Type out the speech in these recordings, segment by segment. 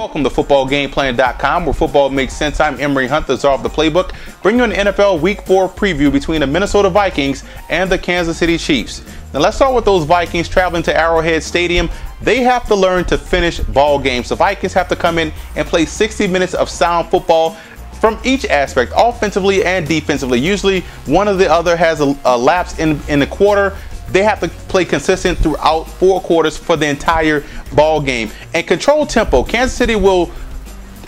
Welcome to footballgameplan.com, where football makes sense. I'm Emory Hunt, the czar of the playbook, bringing you an NFL Week 4 preview between the Minnesota Vikings and the Kansas City Chiefs. Now let's start with those Vikings traveling to Arrowhead Stadium. They have to learn to finish ball games. The Vikings have to come in and play 60 minutes of sound football from each aspect, offensively and defensively. Usually one or the other has a lapse in the quarter. They have to play consistent throughout 4 quarters for the entire ball game and control tempo. Kansas City will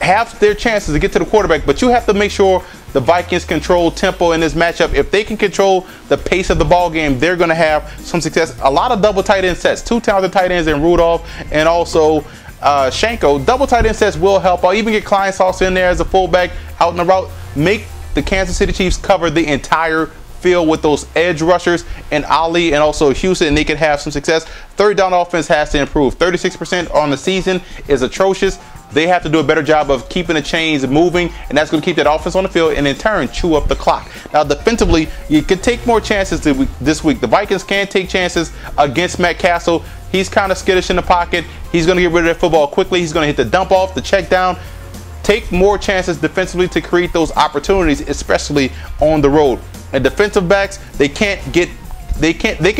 have their chances to get to the quarterback, but you have to make sure the Vikings control tempo in this matchup. If they can control the pace of the ball game, they're going to have some success. A lot of double tight end sets, 2 talented tight ends in Rudolph and also Shanko. Double tight end sets will help. I'll even get Klein Sauce in there as a fullback out in the route. Make the Kansas City Chiefs cover the entire field with those edge rushers and Ali and also Houston, and they can have some success. Third down offense has to improve. 36% on the season is atrocious. They have to do a better job of keeping the chains moving, and that's going to keep that offense on the field and in turn chew up the clock. Now defensively, you can take more chances this week. The Vikings can take chances against Matt Castle. He's kind of skittish in the pocket. He's going to get rid of that football quickly. He's going to hit the dump off, the check down. Take more chances defensively to create those opportunities, especially on the road. And defensive backs, they can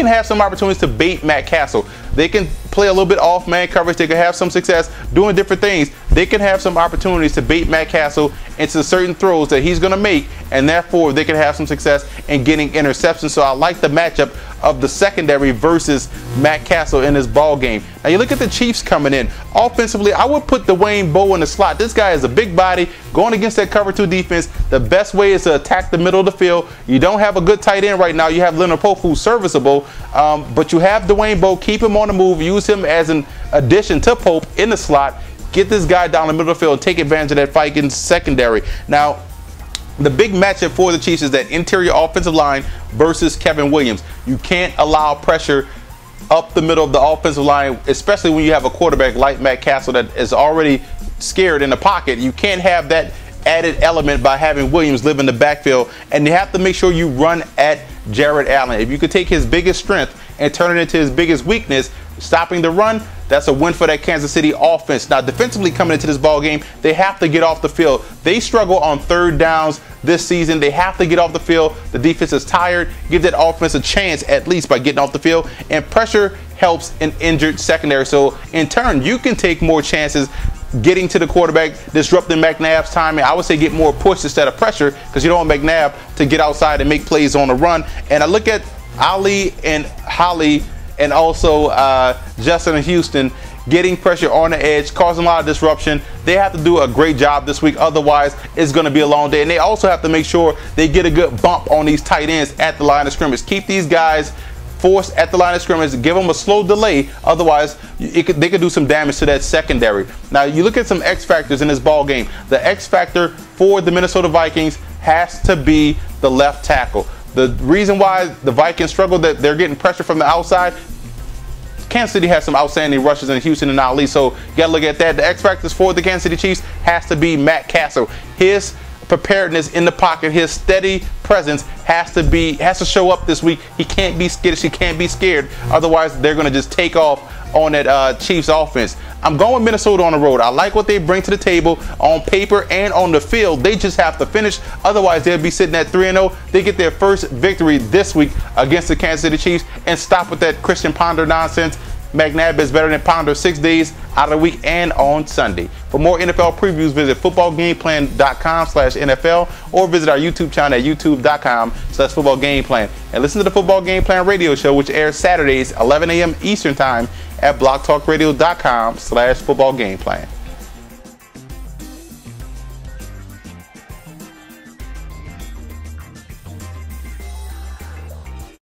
have some opportunities to bait Matt Castle. They can play a little bit off man coverage. They can have some success doing different things. They can have some opportunities to bait Matt Castle into certain throws that he's going to make, and therefore they can have some success in getting interceptions. So I like the matchup of the secondary versus Matt Castle in this ball game. Now you look at the Chiefs coming in. Offensively, I would put Dwayne Bowe in the slot. This guy is a big body going against that cover 2 defense. The best way is to attack the middle of the field. You don't have a good tight end right now. You have Leonard Pope, who's serviceable, but you have Dwayne Bowe. Keep him on the move. Use him as an addition to Pope in the slot. Get this guy down the middle of the field. Take advantage of that Vikings secondary. Now, the big matchup for the Chiefs is that interior offensive line versus Kevin Williams. You can't allow pressure up the middle of the offensive line, especially when you have a quarterback like Matt Castle that is already scared in the pocket. You can't have that added element by having Williams live in the backfield, and you have to make sure you run at Jared Allen. If you could take his biggest strength and turn it into his biggest weakness, stopping the run, that's a win for that Kansas City offense. Now, defensively coming into this ball game, they have to get off the field. They struggle on 3rd downs this season. They have to get off the field. The defense is tired. Give that offense a chance at least by getting off the field. And pressure helps an injured secondary. So in turn, you can take more chances getting to the quarterback, disrupting McNabb's timing. I would say get more push instead of pressure, because you don't want McNabb to get outside and make plays on the run. And I look at Ali and Holly and also Justin and Houston getting pressure on the edge, causing a lot of disruption. They have to do a great job this week. Otherwise, it's going to be a long day. And they also have to make sure they get a good bump on these tight ends at the line of scrimmage. Keep these guys forced at the line of scrimmage. Give them a slow delay. Otherwise, they could do some damage to that secondary. Now, you look at some X factors in this ball game. The X factor for the Minnesota Vikings has to be the left tackle. The reason why the Vikings struggle, that they're getting pressure from the outside. Kansas City has some outstanding rushes in Houston and Ali, so you got to look at that. The X factors for the Kansas City Chiefs has to be Matt Castle. His preparedness in the pocket, his steady presence has to show up this week. He can't be skittish. He can't be scared. Otherwise, they're going to just take off on that Chiefs offense. I'm going with Minnesota on the road. I like what they bring to the table on paper and on the field. They just have to finish. Otherwise, they'll be sitting at 3-0. They get their first victory this week against the Kansas City Chiefs and stop with that Christian Ponder nonsense. McNabb is better than Ponder 6 days out of the week and on Sunday. For more NFL previews, visit footballgameplan.com/NFL or visit our YouTube channel at youtube.com/footballgameplan. And listen to the Football Game Plan radio show, which airs Saturdays, 11 a.m. Eastern Time at blogtalkradio.com/footballgameplan.